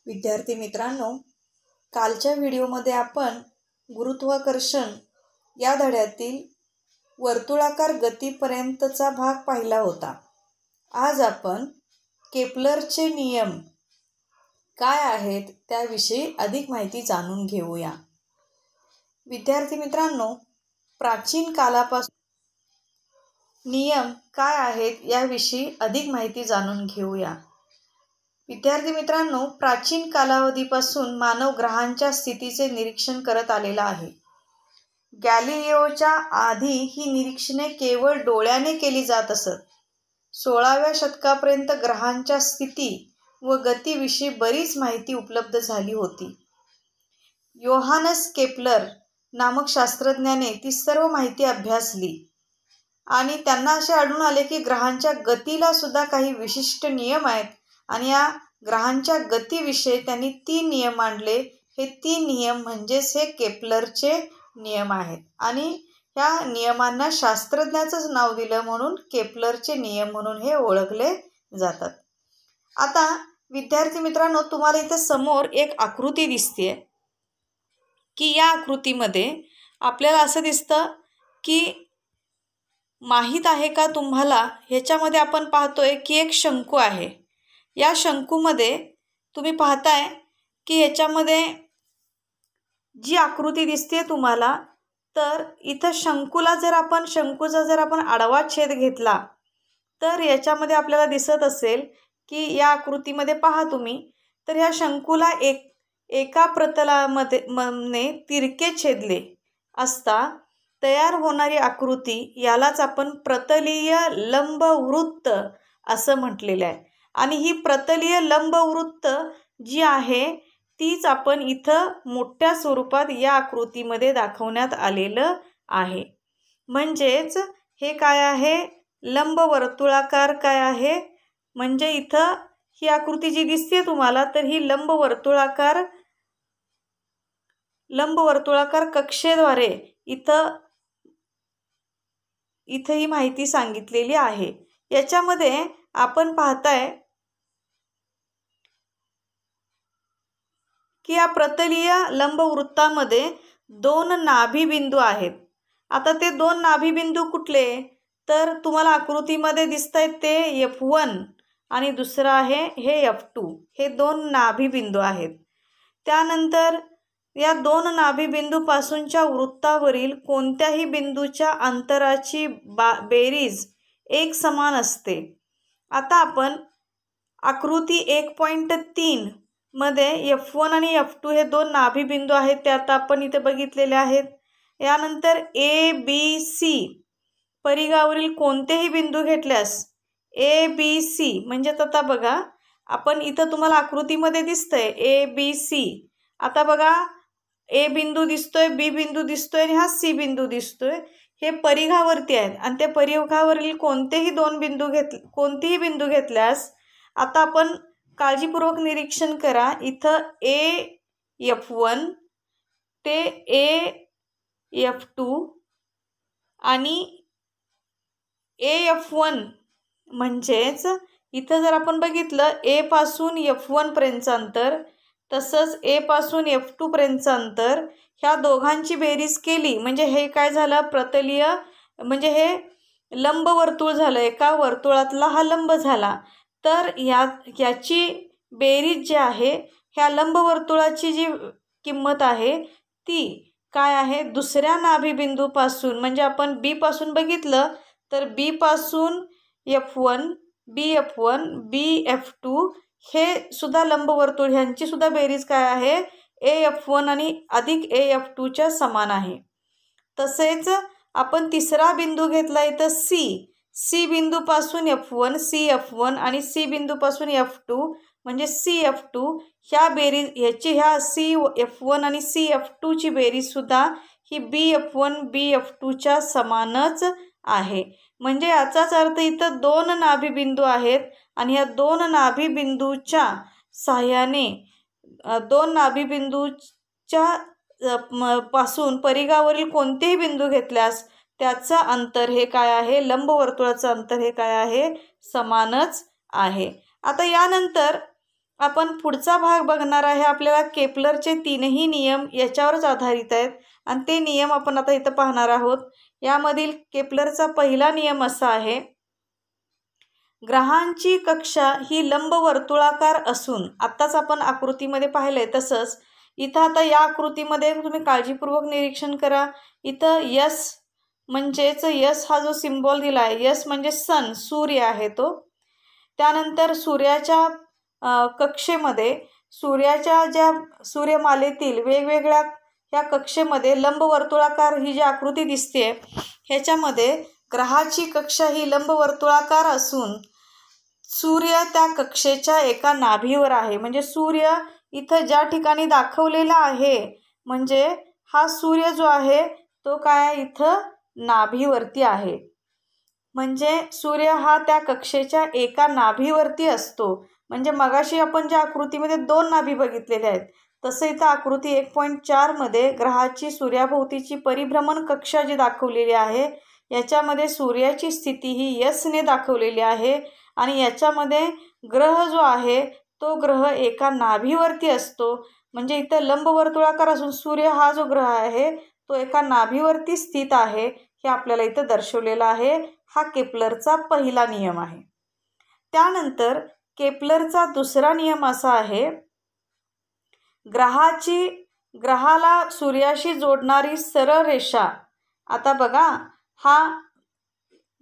विद्यार्थी मित्रांनो, कालच्या व्हिडिओमध्ये आपण गुरुत्वाकर्षण या धड्यातील वर्तुळाकार गतीपर्यंतचा भाग पाहिला होता. आज आपण केपलरचे नियम काय आहेत त्याविषयी अधिक माहिती जाणून घेऊया. विद्यार्थी मित्रांनो, प्राचीन कालापासून नियम काय आहेत याविषयी अधिक माहिती जाणून घेऊया. विद्यार्थी मित्रांनो, प्राचीन कालावधीपासून मानव ग्रहांच्या स्थितीचे निरीक्षण करत आलेला आहे. गॅलिलिओच्या आधी ही निरीक्षणे केवळ डोळ्याने केली जात असत. 16व्या शतकापर्यंत ग्रहांच्या स्थिती व गतीविषयी बरीच माहिती उपलब्ध झाली होती. योहानस केपलर नामक शास्त्रज्ञाने ती सर्व माहिती अभ्यासली आणि त्यांना असे आढळून आले की ग्रहांच्या गतीला सुद्धा काही विशिष्ट नियम आहेत आणि या ग्रहांच्या गतीविषयी त्यांनी 3 नियम मांडले. हे 3 नियम म्हणजेच हे केपलरचे नियम आहेत आणि ह्या नियमांना शास्त्रज्ञाचंच नाव दिलं म्हणून केपलरचे नियम म्हणून हे ओळखले जातात. आता विद्यार्थी मित्रांनो, तुम्हाला इथे समोर एक आकृती दिसते की या आकृतीमध्ये आपल्याला असं दिसतं की माहीत आहे का तुम्हाला, ह्याच्यामध्ये आपण पाहतोय की एक शंकू आहे. या शंकूमध्ये तुम्ही पाहताय की ह्याच्यामध्ये जी आकृती दिसते तुम्हाला, तर इथं शंकूचा जर आपण आडवा छेद घेतला तर याच्यामध्ये आपल्याला दिसत असेल की या आकृतीमध्ये पहा तुम्ही, तर ह्या शंकूला एका प्रतलामध्ये तिरके छेदले असता तयार होणारी आकृती यालाच आपण प्रतलीय लंबवृत्त असं म्हटलेलं आहे. आणि ही प्रतलीय लंबवृत्त जी आहे तीच आपण इथं मोठ्या स्वरूपात या आकृतीमध्ये दाखवण्यात आलेलं आहे. म्हणजेच हे काय आहे, लंबवर्तुळाकार काय आहे, म्हणजे इथं ही आकृती जी दिसते तुम्हाला, तर ही लंबवर्तुळाकार कक्षेद्वारे इथं ही माहिती सांगितलेली आहे. याच्यामध्ये आपण पाहताय की या प्रतलीय लंबवृत्तामध्ये 2 नाभिबिंदू आहेत. आता ते 2 नाभिबिंदू कुठले, तर तुम्हाला आकृतीमध्ये दिसत आहेत ते F1 आणि दुसरं आहे हे F2. हे 2 नाभिबिंदू आहेत. त्यानंतर या 2 नाभिबिंदूपासूनच्या वृत्तावरील कोणत्याही बिंदूच्या अंतराची बेरीज एक समान असते. आता आपण आकृती 1.3 मध्ये F1 आणि F2 हे 2 नाभिबिंदू आहेत ते आता आपण इथे बघितलेले आहेत. यानंतर ABC परिघावरील कोणतेही बिंदू घेतल्यास ABC म्हणजे आता बघा, आपण इथं तुम्हाला आकृतीमध्ये दिसतंय ABC. आता बघा, A बिंदू दिसतोय, B बिंदू दिसतोय आणि हा C बिंदू दिसतोय. हे परिघावरती आहेत आणि त्या परिघावरील कोणतेही बिंदू घेतल्यास आता आपण काळजीपूर्वक निरीक्षण करा. इथं AF1 ते AF2 आणि AF1 म्हणजेच इथं जर आपण बघितलं A पासून F1 पर्यंतचं अंतर, तसंच A पासून F2 पर्यंतचं अंतर, ह्या दोघांची बेरीज केली म्हणजे हे काय झालं, प्रतलीय म्हणजे हे लंबवर्तुळ झालं, एका वर्तुळातला हा लंब झाला. तर याची बेरीज जी आहे, ह्या लंबवर्तुळाची जी किंमत आहे ती काय आहे, दुसऱ्या नाभिबिंदूपासून म्हणजे आपण B पासून बघितलं तर B पासून F1, BF1, BF2 हे सुद्धा लंबवर्तुळ, ह्यांची सुद्धा बेरीज काय आहे, AF1 आणि अधिक AF2च्या समान आहे. तसेच आपण तिसरा बिंदू घेतला इथं C बिंदूपासून F1, CF1 आणि C बिंदूपासून F2 म्हणजे CF2, ह्या CF1 आणि CF2ची बेरीज सुद्धा ही BF1, BF2च्या समानच आहे. म्हणजे याचाच अर्थ इथं 2 नाभिबिंदू आहेत आणि ह्या 2 नाभिबिंदूच्या साहाय्याने 2 नाभिबिंदूच्या पासून परिघावरील कोणतेही बिंदू घेतल्यास त्याचं अंतर हे काय आहे, लंबवर्तुळाचं अंतर हे काय आहे, समानच आहे. आता यानंतर आपण पुढचा भाग बघणार आहे आपल्याला केपलरचे 3ही नियम याच्यावरच आधारित आहेत आणि ते नियम आपण आता इथं पाहणार आहोत. यामधील केपलरचा पहिला नियम असा आहे, ग्रहांची कक्षा ही लंबवर्तुळाकार असून, आत्ताच आपण आकृतीमध्ये पाहिलंय तसंच इथं आता या आकृतीमध्ये तुम्ही काळजीपूर्वक निरीक्षण करा. इथं यस म्हणजेच यस हा जो सिम्बॉल दिला आहे, यस म्हणजे सन, सूर्य आहे तो. त्यानंतर सूर्याच्या कक्षेमध्ये सूर्याच्या ज्या सूर्यमालेतील वेगवेगळ्या ह्या कक्षेमध्ये लंबवर्तुळाकार ही जी आकृती दिसते ह्याच्यामध्ये ग्रहाची कक्षा ही लंबवर्तुळाकार असून सूर्य त्या कक्षेच्या एका नाभीवर आहे. म्हणजे सूर्य इथं ज्या ठिकाणी दाखवलेला आहे म्हणजे हा सूर्य जो आहे तो काय इथं नाभीवरती आहे. म्हणजे सूर्य हा त्या कक्षेच्या एका नाभीवरती असतो. म्हणजे मगाशी आपण ज्या आकृतीमध्ये 2 नाभी बघितलेल्या आहेत तसं इथं आकृती 1.4 मध्ये ग्रहाची सूर्याभोवतीची परिभ्रमण कक्षा जी दाखवलेली आहे याच्यामध्ये सूर्याची स्थिती ही यसने दाखवलेली आहे आणि याच्यामध्ये ग्रह जो आहे तो ग्रह एका नाभीवरती असतो. म्हणजे इथं लंबवर्तुळाकार असून सूर्य हा जो ग्रह आहे तो एका नाभीवरती स्थित आहे हे आपल्याला इथं दर्शवलेलं आहे. हा केपलरचा पहिला नियम आहे. त्यानंतर केपलरचा दुसरा नियम असा आहे, ग्रहाला सूर्याशी जोडणारी सरळ रेषा. आता बघा, हा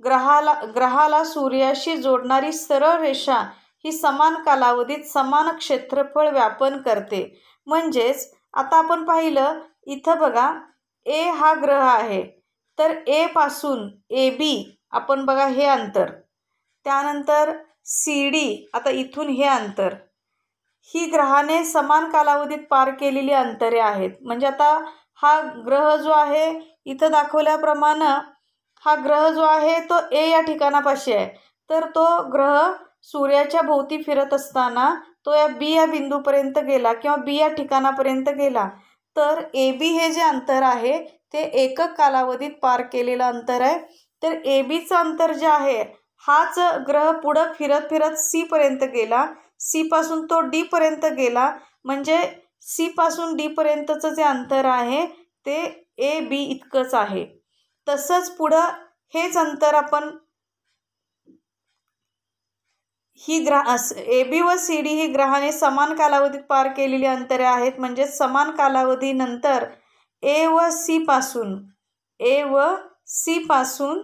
ग्रहाला सूर्याशी जोडणारी सरळ रेषा ही समान कालावधीत समान क्षेत्रफळ व्यापन करते. म्हणजेच आता आपण पाहिलं इथं बघा, ए हा ग्रह आहे तर ए पासून ए बी आपण बघा हे अंतर, त्यानंतर सी डी आता इथून हे अंतर, ही ग्रहाने समान कालावधीत पार केलेली अंतरे आहेत. म्हणजे आता हा ग्रह जो आहे इथं दाखवल्याप्रमाणे हा ग्रह जो आहे तो ए या ठिकाणापाशी आहे तर तो ग्रह सूर्याच्या भोवती फिरत असताना तो या बी या बिंदूपर्यंत गेला किंवा बी या ठिकाणापर्यंत गेला तर ए बी हे जे अंतर आहे ते एकक कालावधीत पार केलेलं अंतर आहे. तर ए बीचं अंतर जे आहे हाच ग्रह पुढं फिरत फिरत सी पर्यंत गेला, सी पासून तो डी पर्यंत गेला. म्हणजे सी पासून डी पर्यंतचं जे अंतर आहे ते ए बी इतकंच आहे. तसंच पुढं हेच अंतर आपण ही ए बी व सी डी ही ग्रहाने समान कालावधीत पार केलेली अंतरे आहेत. म्हणजे समान कालावधीनंतर ए व सी पासून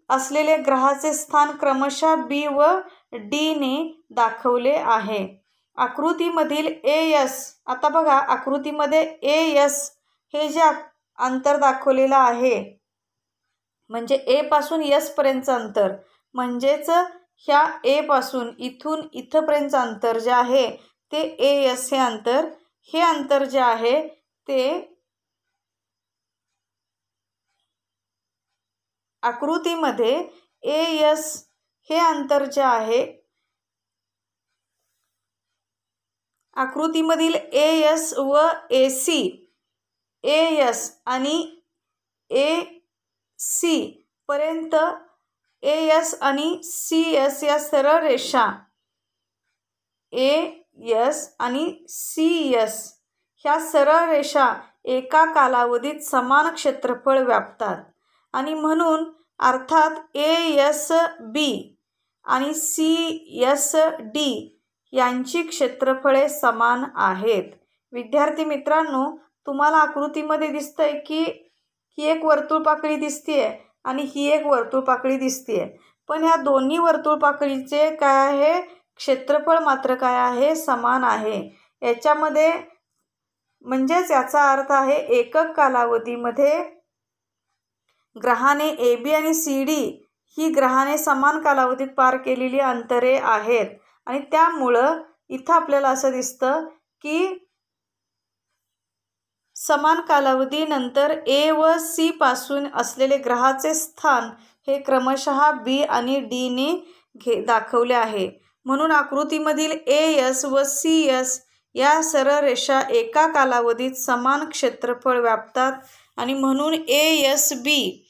असलेले ग्रहाचे स्थान क्रमशः बी व डी ने दाखवले आहे. आकृतीमधील एस, आता बघा आकृतीमध्ये एस हे जे अंतर दाखवलेलं आहे म्हणजे ए पासून एस पर्यंतचं अंतर, म्हणजेच ह्या ए पासून इथून इथंपर्यंतचं अंतर जे आहे ते एस हे अंतर जे आहे ते आकृतीमध्ये एस हे अंतर जे आहे आकृतीमधील एस व एसी, एस आणि ए सी पर्यंत एस आणि सी एस या सरळ रेषा एस आणि सी एस ह्या सरळ रेषा एका कालावधीत समान क्षेत्रफळ व्यापतात आणि म्हणून अर्थात एस बी आणि सी एस डी यांची क्षेत्रफळे समान आहेत. विद्यार्थी मित्रांनो, तुम्हाला आकृतीमध्ये दिसतंय की ही एक वर्तुळपाकळी दिसतीये आणि ही एक वर्तुळपाकळी दिसतीये, पण ह्या दोन्ही वर्तुळपाकळीचे काय आहे क्षेत्रफळ मात्र काय आहे समान आहे. याच्यामध्ये म्हणजेच याचा अर्थ आहे एकक कालावधीमध्ये ग्रहाने ए बी आणि सी डी ही ग्रहाने समान कालावधीत पार केलेली अंतरे आहेत आणि त्यामुळं इथं आपल्याला असं दिसतं की समान कालावधीनंतर ए व सी पासून असलेले ग्रहाचे स्थान हे क्रमशः बी आणि डी ने दाखवले आहे. म्हणून आकृतीमधील एस व सी एस या सरळ रेषा एका कालावधीत समान क्षेत्रफळ व्यापतात आणि म्हणून एस बी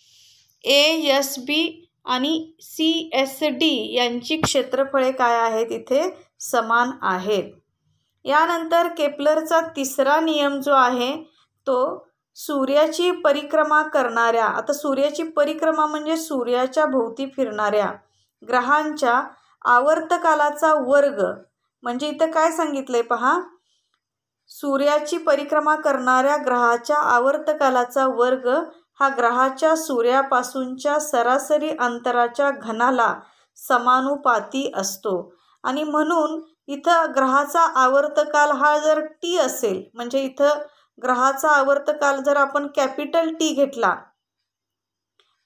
आणि सी एस डी यांची क्षेत्रफळे काय आहेत इथे समान आहेत. यानंतर केपलरचा तिसरा नियम जो आहे तो सूर्याची परिक्रमा करणाऱ्या, आता सूर्याची परिक्रमा म्हणजे सूर्याच्या भोवती फिरणाऱ्या ग्रहांच्या आवर्तकालाचा वर्ग, म्हणजे इथं काय सांगितलंय पहा, सूर्याची परिक्रमा करणाऱ्या ग्रहाच्या आवर्तकालाचा वर्ग हा ग्रहाच्या सूर्यापासूनच्या सरासरी अंतराच्या घनाला समानुपाती असतो. आणि म्हणून इथं ग्रहाचा आवर्तकाल हा जर टी असेल, म्हणजे इथं ग्रहाचा आवर्तकाल जर आपण कॅपिटल टी घेतला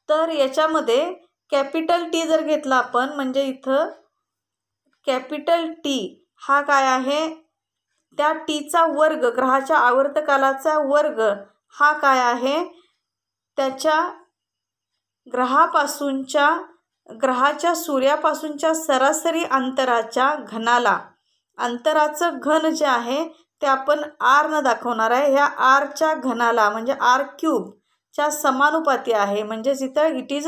तर याच्यामध्ये कॅपिटल टी जर घेतला आपण, म्हणजे इथं कॅपिटल टी हा काय आहे, त्या टीचा वर्ग, ग्रहाच्या आवर्तकालाचा वर्ग हा काय आहे, त्याच्या ग्रहाच्या सूर्यापासूनच्या सरासरी अंतराच्या घनाला, अंतराचं घन जे आहे ते आपण आर न दाखवणार आहे, ह्या आरच्या घनाला म्हणजे आर क्यूबच्या समानुपाती आहे. म्हणजेच इथं it is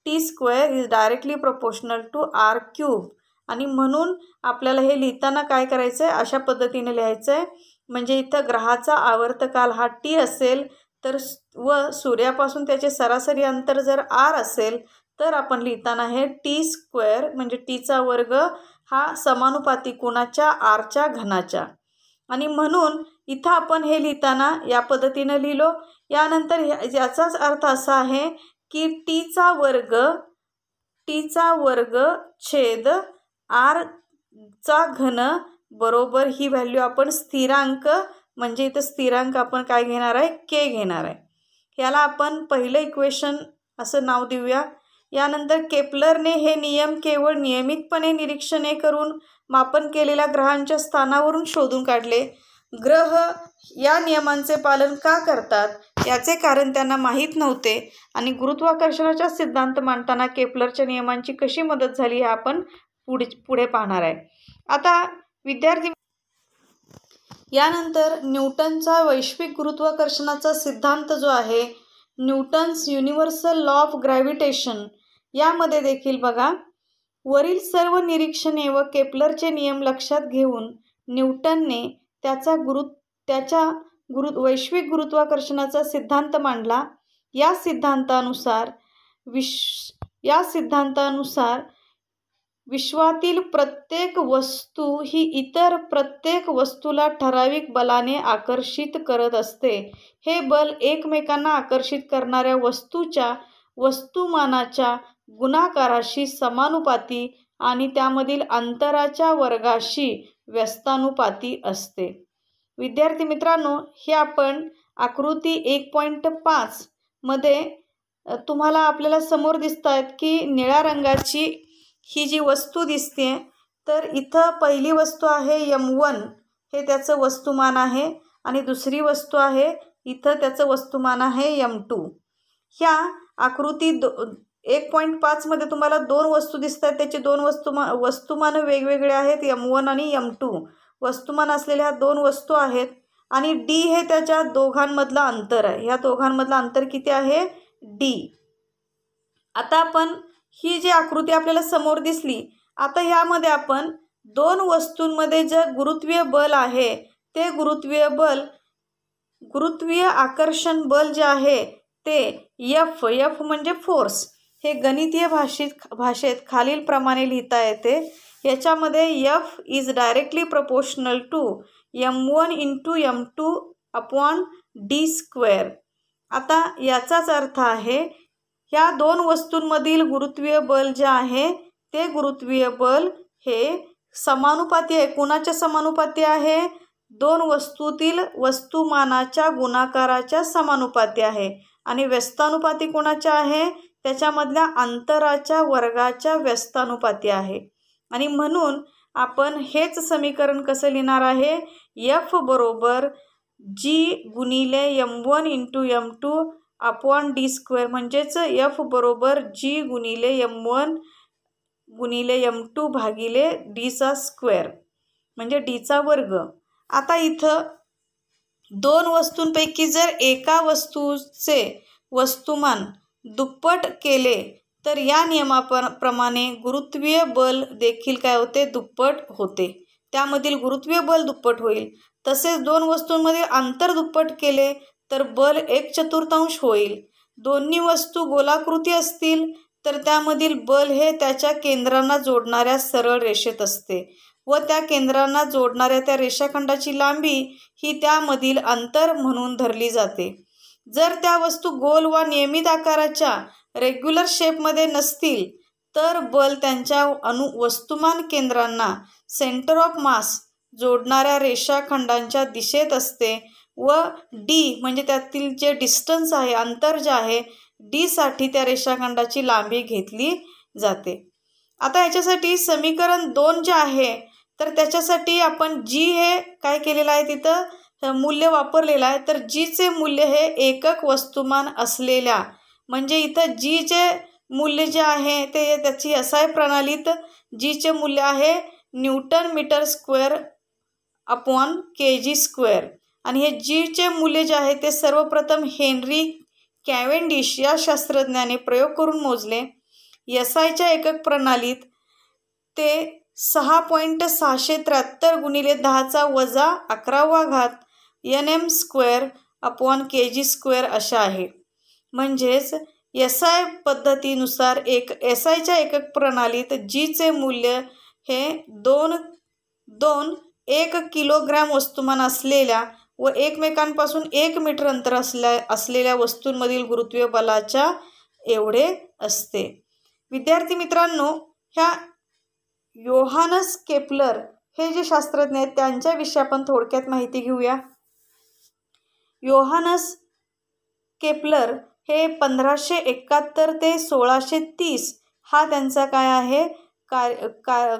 T square is directly proportional to R cube. आणि म्हणून आपल्याला हे लिहिताना काय करायचं आहे, अशा पद्धतीने लिहायचं आहे. म्हणजे इथं ग्रहाचा आवर्तकाल हा टी असेल तर व सूर्यापासून त्याचे सरासरी अंतर जर आर असेल तर आपण लिहिताना हे टी स्क्वेअर म्हणजे टीचा वर्ग हा समानुपाती कोणाच्या, आरच्या घनाच्या. आणि म्हणून इथं आपण हे लिहिताना या पद्धतीनं लिहिलो. यानंतर याचाच अर्थ असा आहे की टीचा वर्ग छेद आरचा घन बरोबर ही व्हॅल्यू आपण स्थिरांक, म्हणजे इथं स्थिरांक आपण काय घेणार आहे, के घेणार आहे. याला आपण पहिलं इक्वेशन असं नाव देऊया. यानंतर केपलरने हे नियम केवळ नियमितपणे निरीक्षणे करून मापन केलेल्या ग्रहांच्या स्थानावरून शोधून काढले. ग्रह या नियमांचे पालन का करतात याचे कारण त्यांना माहीत नव्हते आणि गुरुत्वाकर्षणाचा सिद्धांत मांडताना केपलरच्या नियमांची कशी मदत झाली हे आपण पुढे पाहणार आहे. आता विद्यार्थी, यानंतर न्यूटनचा वैश्विक गुरुत्वाकर्षणाचा सिद्धांत जो आहे, Newton's universal law of gravitation, यामध्ये देखील बघा वरील सर्व निरीक्षणे व केपलरचे नियम लक्षात घेऊन न्यूटनने त्याचा वैश्विक गुरुत्वाकर्षणाचा सिद्धांत मांडला. या सिद्धांतानुसार विश्वातील प्रत्येक वस्तू ही इतर प्रत्येक वस्तूला ठराविक बलाने आकर्षित करत असते. हे बल एकमेकांना आकर्षित करणाऱ्या वस्तूच्या वस्तुमानाच्या गुणाकाराशी समानुपाती आणि त्यामधील अंतराच्या वर्गाशी व्यस्तानुपाती असते. विद्यार्थी मित्रांनो, हे आपण आकृती 1.5 मध्ये तुम्हाला आपल्याला समोर दिसत आहेत की निळ्या रंगाची ही जी वस्तू दिसते, तर इथं पहिली वस्तू आहे M1, हे त्याचं वस्तुमान आहे, आणि दुसरी वस्तू आहे इथं त्याचं वस्तुमान आहे M2. ह्या आकृती 1.5 मध्ये तुम्हाला दोन वस्तू दिसत आहेत, त्याचे दोन वस्तुमान वेगवेगळे आहेत, M1 आणि M2 वस्तुमान असलेल्या दोन वस्तू आहेत. आणि D हे त्याच्या दोघांमधलं अंतर आहे. ह्या दोघांमधलं अंतर किती आहे, D. आता आपण ही जी आकृती आपल्याला समोर दिसली, आता ह्यामध्ये आपण दोन वस्तूंमध्ये जे गुरुत्वीय बल आहे ते गुरुत्वीय आकर्षण बल जे आहे ते F म्हणजे फोर्स, हे गणितीय भाषेत खालील प्रमाणे लिहिता येते. याच्यामध्ये F is directly proportional to M1 into M2 upon D square. आता याचाच अर्थ आहे ह्या दोन वस्तूंमधील गुरुत्वीय बल जे आहे ते गुरुत्वीय बल हे समानुपाती आहे. कोणाच्या समानुपाती आहे, दोन वस्तूतील वस्तुमानाच्या गुणाकाराच्या समानुपाती आहे. आणि व्यस्तानुपाती कोणाच्या आहे, त्याच्यामधल्या अंतराच्या वर्गाच्या व्यस्तानुपाती आहे. आणि म्हणून आपण हेच समीकरण कसं लिहिणार आहे, F बरोबर G गुणिले M1 into M2 upon D square, म्हणजेच F बरोबर G गुणिले M1 गुणिले M2 भागिले D चा स्क्वेअर म्हणजे D चा वर्ग. आता इथं दोन वस्तूंपैकी जर एका वस्तूचे वस्तुमान दुप्पट केले तर या नियमाप्रमाणे गुरुत्वीय बल देखील काय होते, दुप्पट होते. त्यामधील गुरुत्वीय बल दुप्पट होईल. तसेच दोन वस्तूंमधील अंतर दुप्पट केले तर बल 1/4 होईल. दोन्ही वस्तू गोलाकृती असतील तर त्यामधील बल हे त्याच्या केंद्रांना जोडणाऱ्या सरळ रेषेत असते व त्या केंद्रांना जोडणाऱ्या त्या रेषाखंडाची लांबी ही त्यामधील अंतर म्हणून धरली जाते. जर त्या वस्तू गोल वा नियमित आकाराच्या रेग्युलर शेपमध्ये नसतील तर बल त्यांच्या वस्तुमान केंद्रांना सेंटर ऑफ मास जोडणाऱ्या रेषाखंडांच्या दिशेत असते व डी म्हणजे त्यातील जे डिस्टन्स आहे, अंतर जे आहे, डी साठी त्या रेषाखंडाची लांबी घेतली जाते. आता याच्यासाठी समीकरण 2 जे आहे तर त्याच्यासाठी आपण जी हे काय केलेलं आहे, तिथं मूल्य वापरलेलं आहे. तर जीचे मूल्य हे एकक वस्तुमान असलेल्या, म्हणजे इथं जीचे मूल्य जे आहे ते त्याची SI प्रणालीत जीचे मूल्य आहे Newton metre square upon kg². आणि हे जीचे मूल्य जे आहे ते सर्वप्रथम हेनरी कॅव्हेंडिश या शास्त्रज्ञाने प्रयोग करून मोजले. SIच्या एकक प्रणालीत ते 6.673 × 10⁻11 Nm² अपॉन kg² असे आहे. म्हणजेच SI पद्धतीनुसार SIच्या एकक प्रणालीत जीचे मूल्य हे 1 किलोग्रॅम वस्तुमान असलेल्या व एकमेकांपासून 1 मीटर अंतर असलेल्या वस्तूंमधील गुरुत्वीय बलाच्या एवढे असते. विद्यार्थी मित्रांनो, ह्या योहानस केपलर हे जे शास्त्रज्ञ आहेत त्यांच्याविषयी आपण थोडक्यात माहिती घेऊया. योहानस केपलर हे 1571 ते 1630 हा त्यांचा काय आहे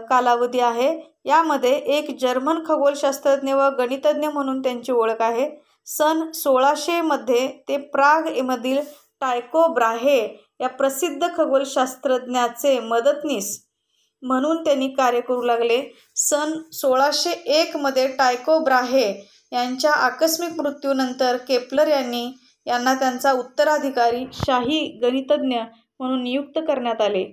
कालावधी आहे. यामध्ये एक जर्मन खगोलशास्त्रज्ञ व गणितज्ञ म्हणून त्यांची ओळख आहे. सन 1600 मध्ये ते प्राग मधील टायको ब्राहे या प्रसिद्ध खगोलशास्त्रज्ञाचे मदतनीस म्हणून त्यांनी कार्य करू लागले. सन 1601 मध्ये टायको ब्राहे यांच्या आकस्मिक मृत्यूनंतर केपलर यांना त्यांचा उत्तराधिकारी शाही गणितज्ञ म्हणून नियुक्त करण्यात आले.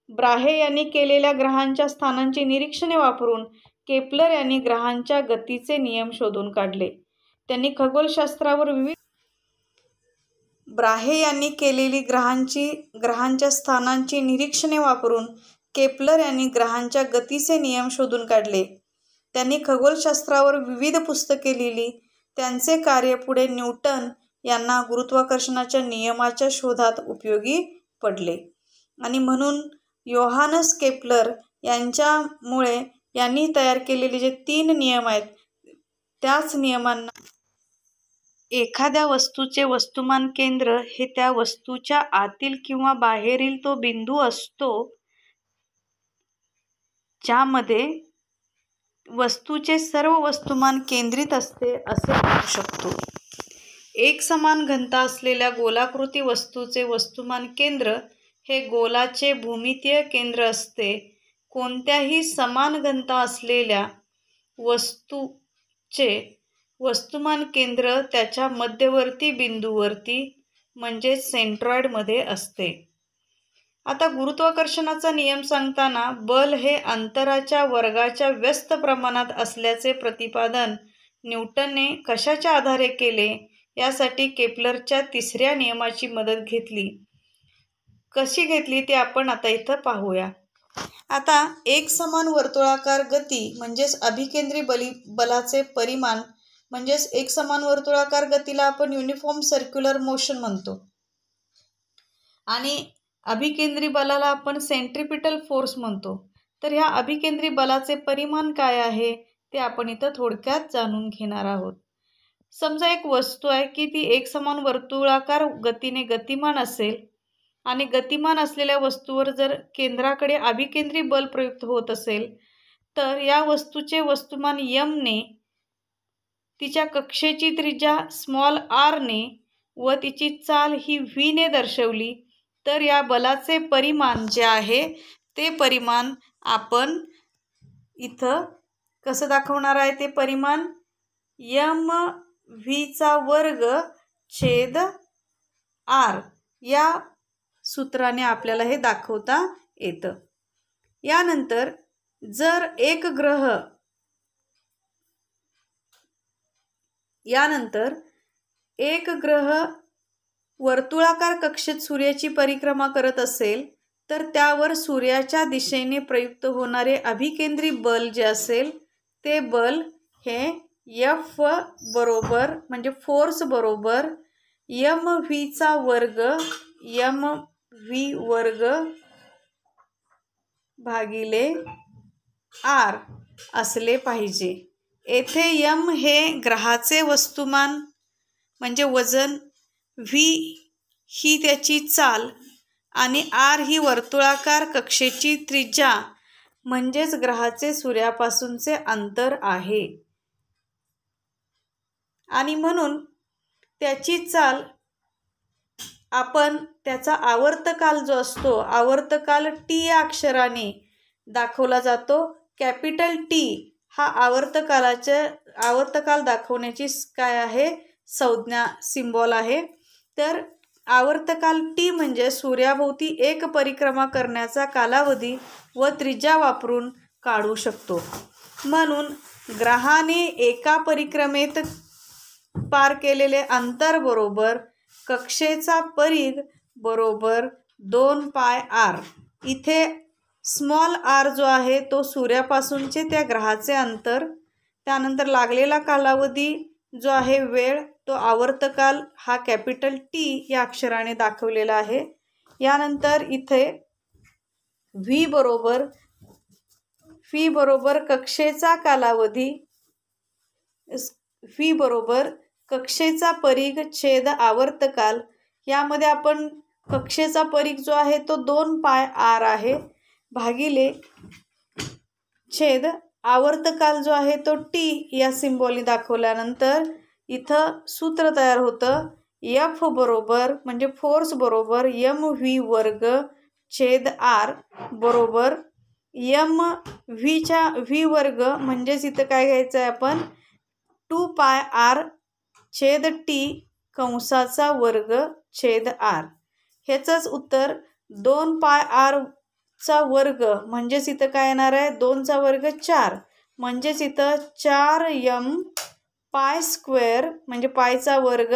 ब्राहे यांनी केलेल्या ग्रहांच्या स्थानांची निरीक्षणे वापरून केपलर यांनी ग्रहांच्या गतीचे नियम शोधून काढले. त्यांनी खगोलशास्त्रावर ब्राहे यांनी केलेली ग्रहांच्या स्थानांची निरीक्षणे वापरून केपलर यांनी ग्रहांच्या गतीचे नियम शोधून काढले. त्यांनी खगोलशास्त्रावर विविध पुस्तके लिहिली. त्यांचे कार्य पुढे न्यूटन यांना गुरुत्वाकर्षणाच्या नियमाच्या शोधात उपयोगी पडले. आणि म्हणून योहानस केपलर यांच्यामुळे यांनी तयार केलेले जे 3 नियम आहेत त्याच नियमांना एखाद्या वस्तूचे वस्तुमान केंद्र हे त्या वस्तूच्या आतील किंवा बाहेरील तो बिंदू असतो ज्यामध्ये वस्तूचे सर्व वस्तुमान केंद्रित असते असे म्हणू शकतो. एकसमान घनता असलेल्या गोलाकृती वस्तूचे वस्तुमान केंद्र हे गोलाचे भूमितीय केंद्र असते. कोणत्याही समान घनता असलेल्या वस्तूचे वस्तुमान केंद्र त्याच्या मध्यवर्ती बिंदूवरती म्हणजेच सेंट्रॉइडमध्ये असते. आता गुरुत्वाकर्षणाचा नियम सांगताना बल हे अंतराच्या वर्गाच्या व्यस्त प्रमाणात असल्याचे प्रतिपादन न्यूटनने कशाच्या आधारे केले यासाठी केपलरच्या 3ऱ्या नियमाची मदत घेतली. कशी घेतली ते आपण आता इथं पाहूया. आता एकसमान वर्तुळाकार गती म्हणजेच अभिकेंद्री बलाचे परिमाण म्हणजेच एकसमान वर्तुळाकार गतीला आपण युनिफॉर्म सर्क्युलर मोशन म्हणतो आणि अभिकेंद्री बलाला आपण सेंट्रिपिटल फोर्स म्हणतो. तर ह्या अभिकेंद्री बलाचे परिमाण काय आहे ते आपण इथं थोडक्यात जाणून घेणार आहोत. समजा एक वस्तू आहे की ती एकसमान वर्तुळाकार गतीने गतिमान असेल आणि गतिमान असलेल्या वस्तूवर जर केंद्राकडे अभिकेंद्री बल प्रयुक्त होत असेल तर या वस्तूचे वस्तुमान m ने, तिच्या कक्षेची त्रिज्या स्मॉल r ने व तिची चाल ही v ने दर्शवली तर या बलाचे परिमाण जे आहे ते परिमाण आपण इथं कसं दाखवणार आहे. ते परिमाण mv² या सूत्राने आपल्याला हे दाखवता येतं. यानंतर जर एक ग्रह यानंतर एक ग्रह वर्तुळाकार कक्षेत सूर्याची परिक्रमा करत असेल तर त्यावर सूर्याच्या दिशेने प्रयुक्त होणारे अभिकेंद्री बल जे असेल ते बल हे F बरोबर म्हणजे फोर्स बरोबर mv² mv² भागिले r असले पाहिजे। येथे m हे ग्रहाचे वस्तुमान म्हणजे वजन, v ही त्याची चाल आणि r ही वर्तुळाकार कक्षेची त्रिज्या म्हणजेच ग्रहाचे सूर्यापासूनचे अंतर आहे। आणि म्हणून त्याची चाल आपण त्याचा आवर्तकाल जो असतो आवर्तकाल t या अक्षराने दाखवला जातो। कॅपिटल T हा आवर्तकाल दाखवण्याची काय आहे संज्ञा सिंबॉल आहे। तर आवर्तकाल T म्हणजे सूर्याभोवती एक परिक्रमा करण्याचा कालावधी व त्रिज्या वापरून काढू शकतो। म्हणून ग्रहाने एका परिक्रमेत पार केलेले अंतर बरोबर कक्षेचा परिघ बरोबर 2πr। इथे स्मॉल r जो आहे तो सूर्यापासूनचे त्या ग्रहाचे अंतर, त्यानंतर लागलेला कालावधी जो आहे वेळ तो आवर्तकाल हा कॅपिटल T या अक्षराने दाखवलेला आहे। यानंतर इथे v बरोबर कक्षेचा कालावधी, v बरोबर कक्षेचा परिघ छेद आवर्तकाल। यामध्ये आपण कक्षेचा परिघ जो आहे तो 2πr आहे भागिले छेद आवर्तकाल जो आहे तो T या सिंबॉलने दाखवल्यानंतर इथं सूत्र तयार होतं F बरोबर म्हणजे फोर्स बरोबर mv² छेद r बरोबर v² म्हणजेच इथं काय घ्यायचं आहे आपण 2πr छेद T कंसाचा वर्ग छेद r। ह्याचंच उत्तर 2πr चा वर्ग म्हणजेच इथं काय येणार आहे 2 चा वर्ग 4 म्हणजेच इथं 4m π² म्हणजे पायचा वर्ग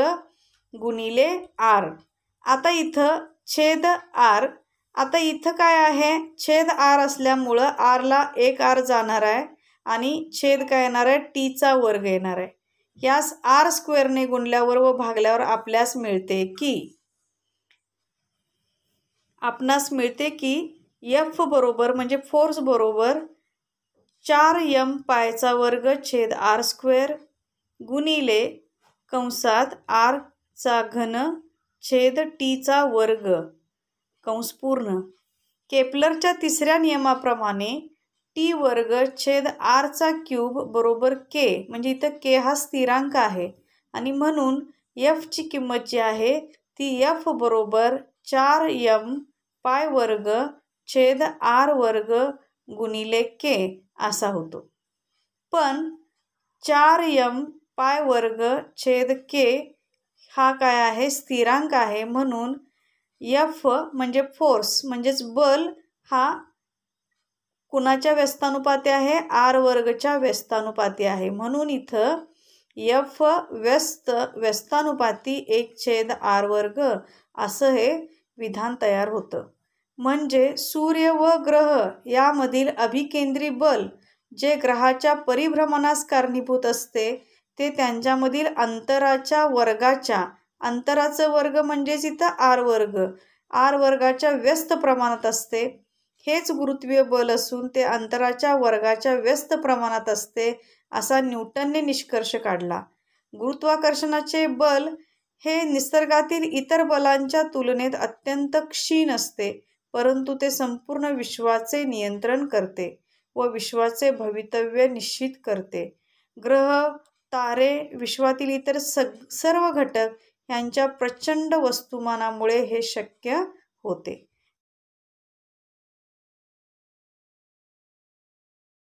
गुणिले r। आता इथं छेद r, आता इथं काय आहे छेद r असल्यामुळं r ला एक r जाणार आहे आणि छेद काय येणार आहे t चा वर्ग येणार आहे। यास r² ने गुणल्यावर व भागल्यावर आपल्यास मिळते की F बरोबर म्हणजे फोर्स बरोबर 4m π² छेद r² गुणिले कंसात r³ छेद t चा वर्ग कंस पूर्ण। केपलरच्या तिसऱ्या नियमाप्रमाणे t² छेद r³ बरोबर k, म्हणजे इथं k हा स्थिरांक आहे आणि म्हणून F ची किंमत जी आहे ती F बरोबर 4m π² छेद r² गुणिले k असा होतो। पण 4m π² छेद k हा काय आहे स्थिरांक आहे, म्हणून F म्हणजे फोर्स म्हणजेच बल हा कुणाच्या व्यस्तानुपाती आहे r² च्या व्यस्तानुपाती आहे। म्हणून इथं F व्यस्तानुपाती 1/r² असं हे विधान तयार होतं। म्हणजे सूर्य व ग्रह यामधील अभिकेंद्री बल जे ग्रहाच्या परिभ्रमणास कारणीभूत असते ते त्यांच्यामधील अंतराच्या वर्गाच्या, अंतराचं वर्ग म्हणजेच इथं r² व्यस्त प्रमाणात असते। हेच गुरुत्वीय बल असून ते अंतराच्या वर्गाच्या व्यस्त प्रमाणात असते असा न्यूटनने निष्कर्ष काढला। गुरुत्वाकर्षणाचे बल हे निसर्गातील इतर बलांच्या तुलनेत अत्यंत क्षीण असते, परंतु ते संपूर्ण विश्वाचे नियंत्रण करते व विश्वाचे भवितव्य निश्चित करते। ग्रह, तारे, विश्वातील इतर सर्व घटक यांच्या प्रचंड वस्तुमानामुळे हे शक्य होते।